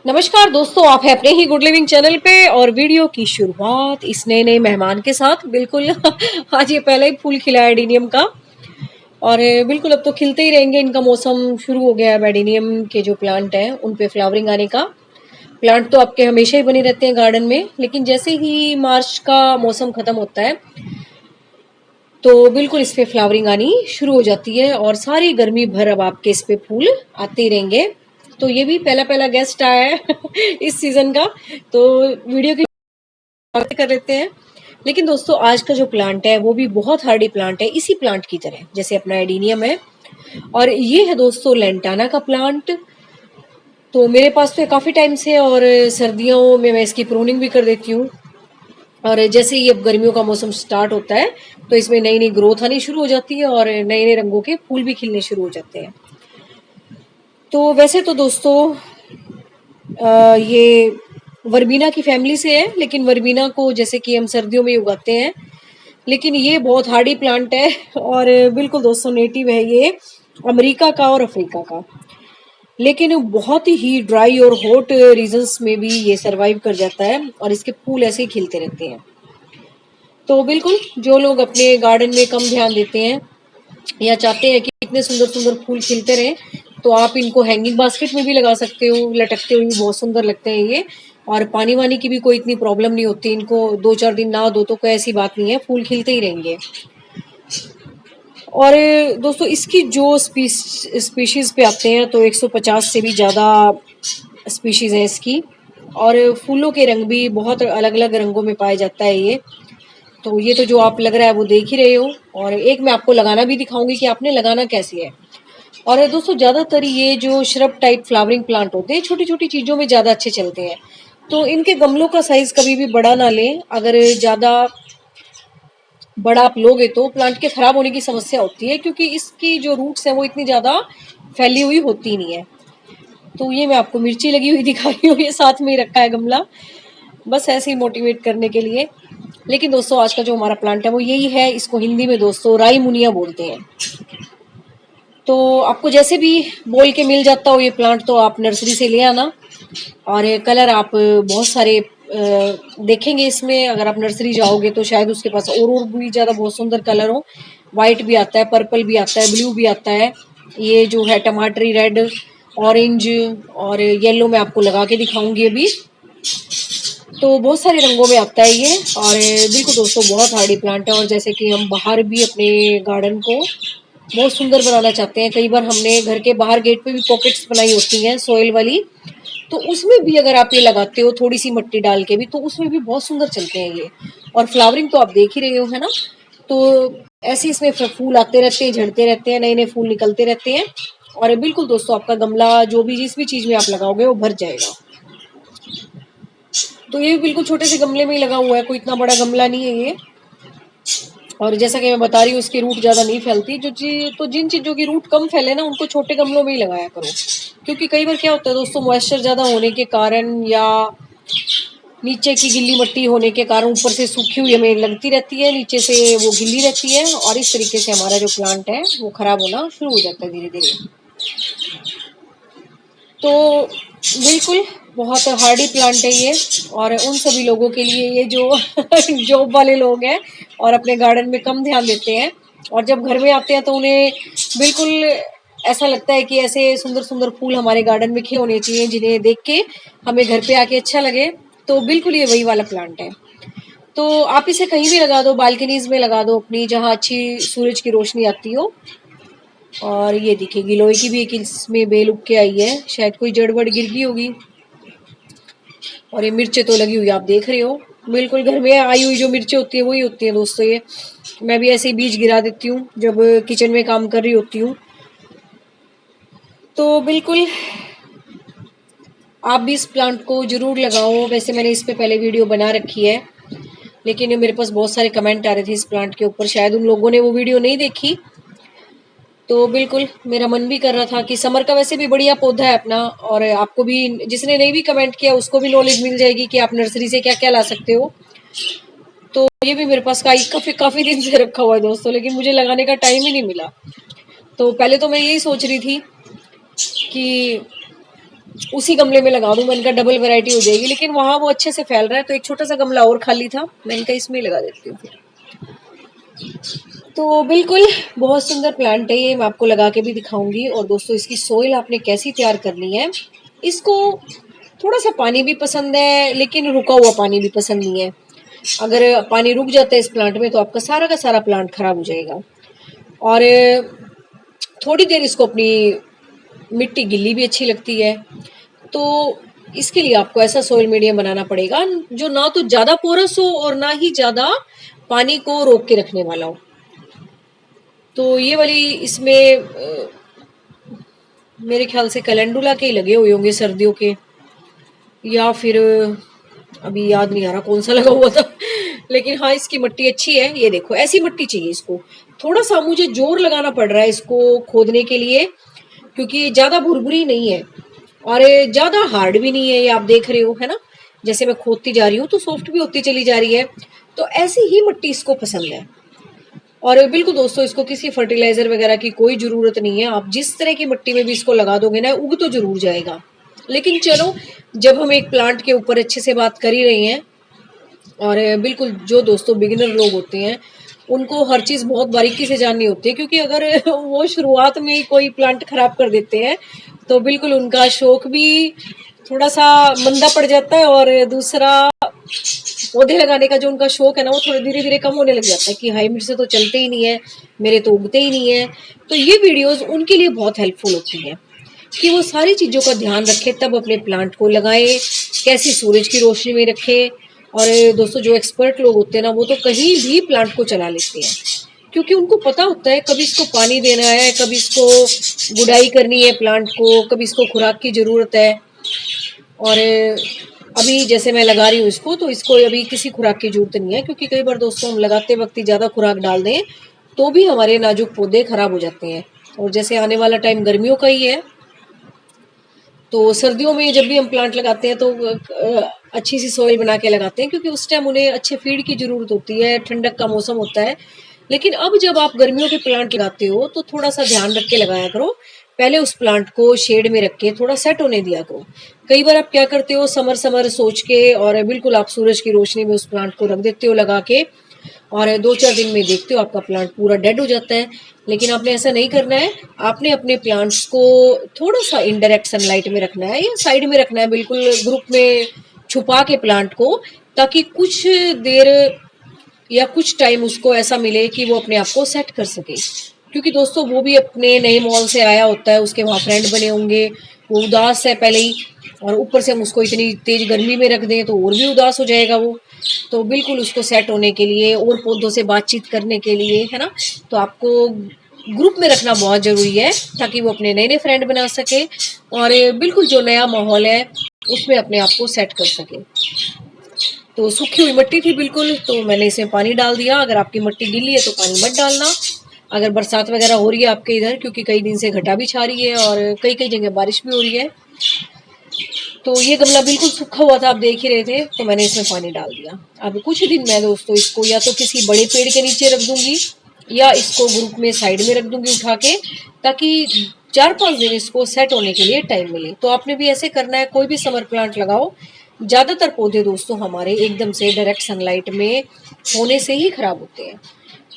नमस्कार दोस्तों, आप हैं अपने ही गुड लिविंग चैनल पे और वीडियो की शुरुआत इस नए मेहमान के साथ। बिल्कुल आज ये पहले ही फूल खिला है एडीनियम का और बिल्कुल अब तो खिलते ही रहेंगे। इनका मौसम शुरू हो गया है। एडीनियम के जो प्लांट हैं उन पे फ्लावरिंग आने का। प्लांट तो आपके हमेशा ही बने रहते हैं गार्डन में, लेकिन जैसे ही मार्च का मौसम खत्म होता है तो बिल्कुल इस पे फ्लावरिंग आनी शुरू हो जाती है और सारी गर्मी भर अब आपके इस पे फूल आते ही रहेंगे। तो ये भी पहला पहला गेस्ट आया है इस सीजन का, तो वीडियो की बातें कर लेते हैं। लेकिन दोस्तों आज का जो प्लांट है वो भी बहुत हार्डी प्लांट है, इसी प्लांट की तरह जैसे अपना एडीनियम है। और ये है दोस्तों लेंटाना का प्लांट। तो मेरे पास तो काफी टाइम से और सर्दियों में मैं इसकी प्रूनिंग भी कर देती हूँ। और जैसे ही अब गर्मियों का मौसम स्टार्ट होता है तो इसमें नई नई ग्रोथ आनी शुरू हो जाती है और नए नए रंगों के फूल भी खिलने शुरू हो जाते हैं। तो वैसे तो दोस्तों ये वर्बीना की फैमिली से है, लेकिन वर्बीना को जैसे कि हम सर्दियों में उगाते हैं, लेकिन ये बहुत हार्डी प्लांट है। और बिल्कुल दोस्तों नेटिव है ये अमेरिका का और अफ्रीका का, लेकिन बहुत ही ड्राई और हॉट रीजन्स में भी ये सरवाइव कर जाता है और इसके फूल ऐसे ही खिलते रहते हैं। तो बिल्कुल जो लोग अपने गार्डन में कम ध्यान देते हैं या चाहते हैं कि इतने सुंदर सुंदर फूल खिलते रहें, तो आप इनको हैंगिंग बास्केट में भी लगा सकते हो। लटकते हुए भी बहुत सुंदर लगते हैं ये। और पानी वानी की भी कोई इतनी प्रॉब्लम नहीं होती इनको। 2-4 दिन ना दो तो कोई ऐसी बात नहीं है, फूल खिलते ही रहेंगे। और दोस्तों इसकी जो स्पीशीज पे आते हैं तो 150 से भी ज़्यादा स्पीशीज है इसकी। और फूलों के रंग भी बहुत अलग अलग रंगों में पाया जाता है ये। तो ये तो जो आप लग रहा है वो देख ही रहे हो, और एक मैं आपको लगाना भी दिखाऊंगी कि आपने लगाना कैसे है। और दोस्तों ज्यादातर ये जो श्रब टाइप फ्लावरिंग प्लांट होते हैं छोटी छोटी चीजों में ज्यादा अच्छे चलते हैं। तो इनके गमलों का साइज कभी भी बड़ा ना लें। अगर ज्यादा बड़ा आप लोगे तो प्लांट के खराब होने की समस्या होती है, क्योंकि इसकी जो रूट्स है वो इतनी ज्यादा फैली हुई होती नहीं है। तो ये मैं आपको मिर्ची लगी हुई दिखा रही हूँ, ये साथ में ही रखा है गमला, बस ऐसे ही मोटिवेट करने के लिए। लेकिन दोस्तों आज का जो हमारा प्लांट है वो यही है। इसको हिंदी में दोस्तों राई मुनिया बोलते हैं। तो आपको जैसे भी बोल के मिल जाता हो ये प्लांट तो आप नर्सरी से ले आना। और ये कलर आप बहुत सारे देखेंगे इसमें। अगर आप नर्सरी जाओगे तो शायद उसके पास और भी ज्यादा बहुत सुंदर कलर हो। वाइट भी आता है, पर्पल भी आता है, ब्लू भी आता है। ये जो है टमाटरी रेड, ऑरेंज और येलो में आपको लगा के दिखाऊंगी अभी। तो बहुत सारे रंगों में आता है ये। और बिल्कुल दोस्तों बहुत हार्डी प्लांट है। और जैसे कि हम बाहर भी अपने गार्डन को बहुत सुंदर बनाना चाहते हैं, कई बार हमने घर के बाहर गेट पे भी पॉकेट्स बनाई होती हैं सॉइल वाली, तो उसमें भी अगर आप ये लगाते हो थोड़ी सी मिट्टी डाल के भी तो उसमें भी बहुत सुंदर चलते हैं ये। और फ्लावरिंग तो आप देख ही रहे हो, है ना। तो ऐसे इसमें फूल आते रहते हैं, झड़ते रहते हैं, नए नए फूल निकलते रहते हैं। और बिल्कुल दोस्तों आपका गमला जो भी जिस भी चीज में आप लगाओगे वो भर जाएगा। तो ये भी बिल्कुल छोटे से गमले में ही लगा हुआ है, कोई इतना बड़ा गमला नहीं है ये। और जैसा कि मैं बता रही हूँ इसकी रूट ज्यादा नहीं फैलती। तो जिन चीजों की रूट कम फैले ना उनको छोटे गमलों में ही लगाया करो, क्योंकि कई बार क्या होता है दोस्तों मॉइस्चर ज्यादा होने के कारण या नीचे की गिल्ली मिट्टी होने के कारण ऊपर से सूखी हुई हमें लगती रहती है, नीचे से वो गिल्ली रहती है और इस तरीके से हमारा जो प्लांट है वो खराब होना शुरू हो जाता है धीरे धीरे। तो बिल्कुल बहुत हार्डी प्लांट है ये। और उन सभी लोगों के लिए ये जो जॉब वाले लोग हैं और अपने गार्डन में कम ध्यान देते हैं, और जब घर में आते हैं तो उन्हें बिल्कुल ऐसा लगता है कि ऐसे सुंदर सुंदर फूल हमारे गार्डन में खिले होने चाहिए जिन्हें देख के हमें घर पे आके अच्छा लगे। तो बिल्कुल ये वही वाला प्लांट है। तो आप इसे कहीं भी लगा दो, बालकनीज में लगा दो अपनी, जहाँ अच्छी सूरज की रोशनी आती हो। और ये देखिए गिलोय की भी एक इसमें बेल उग के आई है, शायद कोई जड़ बड़ गिर गई होगी। और ये मिर्चें तो लगी हुई आप देख रहे हो, बिल्कुल घर में आई हुई जो मिर्चें होती है वही होती है दोस्तों ये। मैं भी ऐसे ही बीज गिरा देती हूँ जब किचन में काम कर रही होती हूँ। तो बिल्कुल आप भी इस प्लांट को जरूर लगाओ। वैसे मैंने इस पे पहले वीडियो बना रखी है, लेकिन मेरे पास बहुत सारे कमेंट आ रहे थे इस प्लांट के ऊपर, शायद उन लोगों ने वो वीडियो नहीं देखी। तो बिल्कुल मेरा मन भी कर रहा था कि समर का वैसे भी बढ़िया पौधा है अपना, और आपको भी जिसने नहीं भी कमेंट किया उसको भी नॉलेज मिल जाएगी कि आप नर्सरी से क्या क्या ला सकते हो। तो ये भी मेरे पास काफी काफी दिन से रखा हुआ है दोस्तों, लेकिन मुझे लगाने का टाइम ही नहीं मिला। तो पहले तो मैं यही सोच रही थी कि उसी गमले में लगा दूं। मैंने कहा डबल वैरायटी हो जाएगी, लेकिन वहां वो अच्छे से फैल रहा है, तो एक छोटा सा गमला और खाली था, मैंने कहा इसमें लगा देती हूँ फिर। तो बिल्कुल बहुत सुंदर प्लांट है ये, मैं आपको लगा के भी दिखाऊंगी। और दोस्तों इसकी सोइल आपने कैसी तैयार करनी है, इसको थोड़ा सा पानी भी पसंद है, लेकिन रुका हुआ पानी भी पसंद नहीं है। अगर पानी रुक जाता है इस प्लांट में तो आपका सारा का सारा प्लांट खराब हो जाएगा। और थोड़ी देर इसको अपनी मिट्टी गिल्ली भी अच्छी लगती है। तो इसके लिए आपको ऐसा सोइल मीडियम बनाना पड़ेगा जो ना तो ज्यादा पोरस हो और ना ही ज्यादा पानी को रोक के रखने वाला हो। तो ये वाली इसमें मेरे ख्याल से कैलेंडुला के ही लगे हुए होंगे सर्दियों के, या फिर अभी याद नहीं आ रहा कौन सा लगा हुआ था। लेकिन हाँ इसकी मिट्टी अच्छी है। ये देखो ऐसी मिट्टी चाहिए इसको। थोड़ा सा मुझे जोर लगाना पड़ रहा है इसको खोदने के लिए, क्योंकि ज्यादा भुरभुरी नहीं है और ज्यादा हार्ड भी नहीं है। ये आप देख रहे हो है ना, जैसे मैं खोदती जा रही हूँ तो सॉफ्ट भी होती चली जा रही है। तो ऐसी ही मिट्टी इसको पसंद है। और बिल्कुल दोस्तों इसको किसी फर्टिलाइजर वगैरह की कोई जरूरत नहीं है। आप जिस तरह की मिट्टी में भी इसको लगा दोगे ना, उग तो जरूर जाएगा। लेकिन चलो, जब हम एक प्लांट के ऊपर अच्छे से बात कर ही रहे हैं, और बिल्कुल जो दोस्तों बिगिनर लोग होते हैं उनको हर चीज बहुत बारीकी से जाननी होती है, क्योंकि अगर वो शुरुआत में ही कोई प्लांट खराब कर देते हैं तो बिल्कुल उनका शौक भी थोड़ा सा मंदा पड़ जाता है। और दूसरा, पौधे लगाने का जो उनका शौक है ना, वो थोड़ा धीरे धीरे कम होने लग जाता है कि हाई मेरे से तो चलते ही नहीं है, मेरे तो उगते ही नहीं है। तो ये वीडियोस उनके लिए बहुत हेल्पफुल होती है कि वो सारी चीजों का ध्यान रखें, तब अपने प्लांट को लगाएं, कैसी सूरज की रोशनी में रखें। और दोस्तों जो एक्सपर्ट लोग होते हैं ना, वो तो कहीं भी प्लांट को चला लेते हैं, क्योंकि उनको पता होता है कभी इसको पानी देना है, कभी इसको गुडाई करनी है प्लांट को, कभी इसको खुराक की जरूरत है। और अभी जैसे मैं लगा रही हूँ इसको, तो इसको अभी किसी खुराक की जरूरत नहीं है, क्योंकि कई बार दोस्तों हम लगाते वक्त ज्यादा खुराक डाल दें तो भी हमारे नाजुक पौधे खराब हो जाते हैं। और जैसे आने वाला टाइम गर्मियों का ही है, तो सर्दियों में जब भी हम प्लांट लगाते हैं तो अच्छी सी सॉइल बना के लगाते हैं, क्योंकि उस टाइम उन्हें अच्छे फीड की जरूरत होती है, ठंडक का मौसम होता है। लेकिन अब जब आप गर्मियों के प्लांट लगाते हो तो थोड़ा सा ध्यान रख के लगाया करो। पहले उस प्लांट को शेड में रख के थोड़ा सेट होने दिया करो। कई बार आप क्या करते हो, समर समर सोच के और बिल्कुल आप सूरज की रोशनी में उस प्लांट को रख देते हो लगा के, और 2-4 दिन में देखते हो आपका प्लांट पूरा डेड हो जाता है। लेकिन आपने ऐसा नहीं करना है। आपने अपने प्लांट्स को थोड़ा सा इनडायरेक्ट सनलाइट में रखना है या साइड में रखना है, बिल्कुल ग्रुप में छुपा के प्लांट को, ताकि कुछ देर या कुछ टाइम उसको ऐसा मिले कि वो अपने आप को सेट कर सके। क्योंकि दोस्तों वो भी अपने नए मॉल से आया होता है, उसके वहाँ फ्रेंड बने होंगे, वो उदास है पहले ही, और ऊपर से हम उसको इतनी तेज गर्मी में रख दें तो और भी उदास हो जाएगा वो। तो बिल्कुल उसको सेट होने के लिए और पौधों से बातचीत करने के लिए, है ना, तो आपको ग्रुप में रखना बहुत जरूरी है, ताकि वो अपने नए नए फ्रेंड बना सके और बिल्कुल जो नया माहौल है उसमें अपने आप को सेट कर सके। तो सूखी हुई मिट्टी थी बिल्कुल, तो मैंने इसमें पानी डाल दिया। अगर आपकी मिट्टी गीली है तो पानी मत डालना। अगर बरसात वगैरह हो रही है आपके इधर, क्योंकि कई दिन से घटा भी छा रही है और कई कई जगह बारिश भी हो रही है, तो ये गमला बिल्कुल सूखा हुआ था, आप देख ही रहे थे, तो मैंने इसमें पानी डाल दिया। अब कुछ दिन मैं दोस्तों इसको या तो किसी बड़े पेड़ के नीचे रख दूंगी या इसको ग्रुप में साइड में रख दूंगी उठा के, ताकि 4-5 दिन इसको सेट होने के लिए टाइम मिले। तो आपने भी ऐसे करना है। कोई भी समर प्लांट लगाओ, ज्यादातर पौधे दोस्तों हमारे एकदम से डायरेक्ट सनलाइट में होने से ही खराब होते हैं,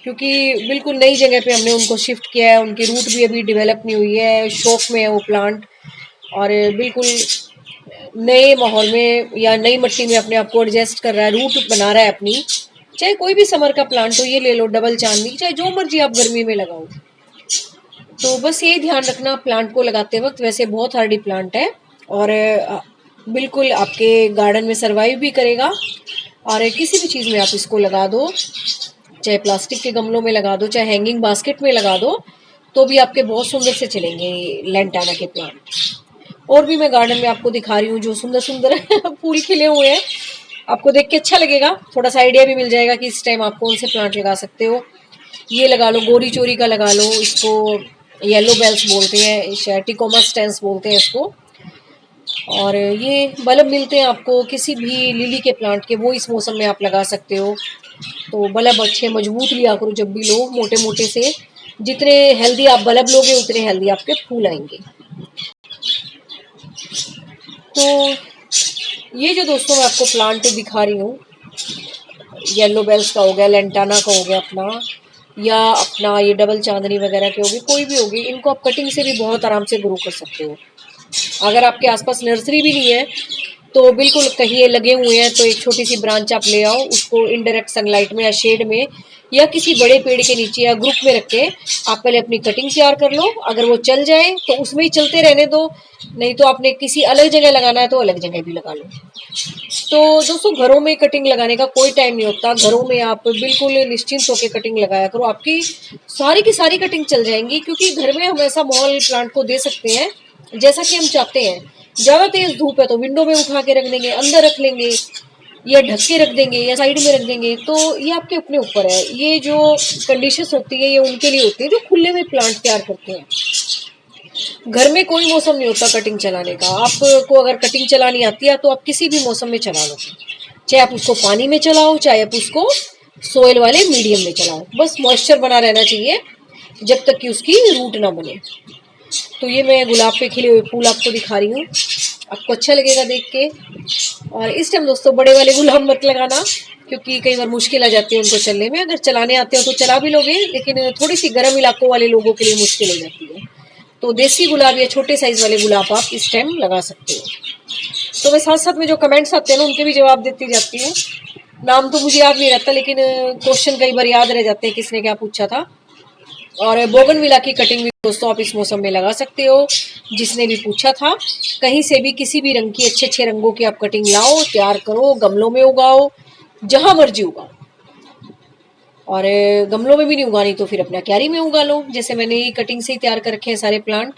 क्योंकि बिल्कुल नई जगह पे हमने उनको शिफ्ट किया है, उनकी रूट भी अभी डेवलप नहीं हुई है, शौक में है वो प्लांट, और बिल्कुल नए माहौल में या नई मिट्टी में अपने आप को एडजस्ट कर रहा है, रूट बना रहा है अपनी। चाहे कोई भी समर का प्लांट हो, ये ले लो डबल चांदनी, चाहे जो मर्जी आप गर्मी में लगाओ। तो बस ये ध्यान रखना प्लांट को लगाते वक्त। वैसे बहुत हार्डी प्लांट है और बिल्कुल आपके गार्डन में सरवाइव भी करेगा। और किसी भी चीज़ में आप इसको लगा दो, चाहे प्लास्टिक के गमलों में लगा दो, चाहे हैंगिंग बास्केट में लगा दो, तो भी आपके बहुत सुंदर से चलेंगे लेंटाना के प्लांट। और भी मैं गार्डन में आपको दिखा रही हूँ जो सुंदर सुंदर फूल खिले हुए हैं, आपको देख के अच्छा लगेगा, थोड़ा सा आइडिया भी मिल जाएगा कि इस टाइम आप कौन से प्लांट लगा सकते हो। ये लगा लो, गोरी चोरी का लगा लो, इसको येलो बेल्स बोलते हैं, टिकोमा स्टेंस बोलते हैं इसको। और ये बल्ब मिलते हैं आपको किसी भी लिली के प्लांट के, वो इस मौसम में आप लगा सकते हो। तो बल्ब अच्छे मजबूत लिया करो जब भी लो, मोटे मोटे से। जितने हेल्दी आप बल्ब लोगे उतने हेल्दी आपके फूल आएंगे। तो ये जो दोस्तों मैं आपको प्लांट दिखा रही हूँ, येलो बेल्स का हो गया, लेंटाना का हो गया अपना, या अपना ये डबल चांदनी वगैरह के होगी, कोई भी होगी, इनको आप कटिंग से भी बहुत आराम से ग्रो कर सकते हो। अगर आपके आसपास नर्सरी भी नहीं है तो बिल्कुल कहीं ये लगे हुए हैं तो एक छोटी सी ब्रांच आप ले आओ, उसको इनडायरेक्ट सनलाइट में या शेड में या किसी बड़े पेड़ के नीचे या ग्रुप में रख के आप पहले अपनी कटिंग तैयार कर लो। अगर वो चल जाए तो उसमें ही चलते रहने दो, नहीं तो आपने किसी अलग जगह लगाना है तो अलग जगह भी लगा लो। तो दोस्तों घरों में कटिंग लगाने का कोई टाइम नहीं होता, घरों में आप बिल्कुल निश्चिंत होकर कटिंग लगाया करो, आपकी सारी की सारी कटिंग चल जाएंगी, क्योंकि घर में हम ऐसा माहौल प्लांट को दे सकते हैं जैसा कि हम चाहते हैं। ज्यादा तेज धूप है तो विंडो में उठा के रख देंगे, अंदर रख लेंगे, या ढक के रख देंगे, या साइड में रख देंगे, तो ये आपके अपने ऊपर है। ये जो कंडीशंस होती है ये उनके लिए होती है जो खुले में प्लांट तैयार करते हैं। घर में कोई मौसम नहीं होता कटिंग चलाने का। आपको अगर कटिंग चलानी आती है तो आप किसी भी मौसम में चला लो, चाहे आप उसको पानी में चलाओ, चाहे आप उसको सोयल वाले मीडियम में चलाओ, बस मॉइस्चर बना रहना चाहिए जब तक कि उसकी रूट ना बने। तो ये मैं गुलाब पे खिले हुए फूल आपको दिखा रही हूँ, आपको अच्छा लगेगा देख के। और इस टाइम दोस्तों बड़े वाले गुलाब मत लगाना, क्योंकि कई बार मुश्किल आ जाती है उनको चलने में। अगर चलाने आते हो तो चला भी लोगे, लेकिन थोड़ी सी गर्म इलाकों वाले लोगों के लिए मुश्किल हो जाती है। तो देसी गुलाब या छोटे साइज वाले गुलाब आप इस टाइम लगा सकते हो। तो मैं साथ साथ में जो कमेंट्स आते हैं ना उनके भी जवाब देती जाती हूँ। नाम तो मुझे याद नहीं रहता, लेकिन क्वेश्चन कई बार याद रह जाते हैं किसने क्या पूछा था। और बोगनविला की कटिंग भी दोस्तों आप इस मौसम में लगा सकते हो, जिसने भी पूछा था। कहीं से भी किसी भी रंग की अच्छे अच्छे रंगों की आप कटिंग लाओ, तैयार करो, गमलों में उगाओ, जहां मर्जी उगाओ। और गमलों में भी नहीं उगानी तो फिर अपना क्यारी में उगा लो, जैसे मैंने कटिंग से ही तैयार कर रखे हैं सारे प्लांट।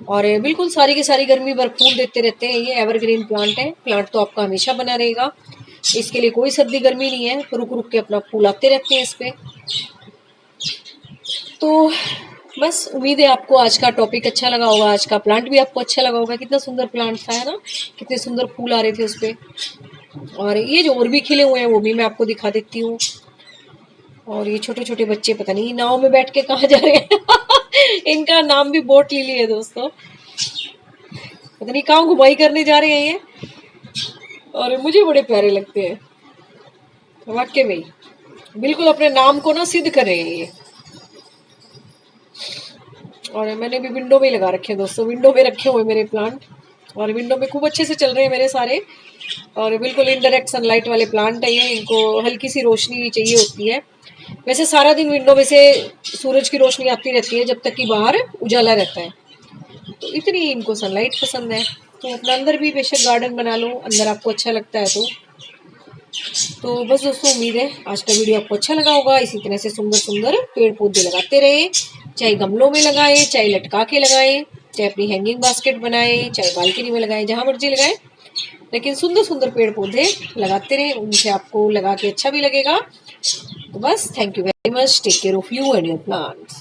और बिल्कुल सारी की सारी गर्मी भर फूल देते रहते हैं। ये एवरग्रीन प्लांट है, प्लांट तो आपका हमेशा बना रहेगा, इसके लिए कोई सर्दी गर्मी नहीं है, रुक रुक के अपना फूल आते रहते हैं इस पे। तो बस उम्मीद है आपको आज का टॉपिक अच्छा लगा होगा, आज का प्लांट भी आपको अच्छा लगा होगा। कितना सुंदर प्लांट था, है ना, कितने सुंदर फूल आ रहे थे उस पे। और ये जो और भी खिले हुए हैं वो भी मैं आपको दिखा देती हूँ। और ये छोटे छोटे बच्चे पता नहीं नाव में बैठ के कहाँ जा रहे हैं इनका नाम भी बोट लिली है दोस्तों, पता नहीं कहाँ घुमाई करने जा रहे हैं ये, और मुझे बड़े प्यारे लगते हैं वाकई में, बिल्कुल अपने नाम को ना सिद्ध कर रहे हैं ये। और मैंने भी विंडो में लगा रखे हैं दोस्तों, विंडो में रखे हुए मेरे प्लांट, और विंडो में खूब अच्छे से चल रहे हैं मेरे सारे। और बिल्कुल इनडायरेक्ट सनलाइट वाले प्लांट है ये, इनको हल्की सी रोशनी चाहिए होती है। वैसे सारा दिन विंडो में से सूरज की रोशनी आती रहती है जब तक कि बाहर उजाला रहता है, तो इतनी इनको सनलाइट पसंद है। तो अपना अंदर भी बेशक गार्डन बना लो, अंदर आपको अच्छा लगता है तो बस दोस्तों उम्मीद है आज का वीडियो आपको अच्छा लगा होगा। इसी तरह से सुंदर सुंदर पेड़ पौधे लगाते रहे, चाहे गमलों में लगाएं, चाहे लटका के लगाएं, चाहे अपनी हैंगिंग बास्केट बनाएं, चाहे बालकनी में लगाएं, जहां मर्जी लगाएं, लेकिन सुंदर सुंदर पेड़ पौधे लगाते रहे, उनसे आपको लगा के अच्छा भी लगेगा। तो बस thank you very much, take care of you and your plants.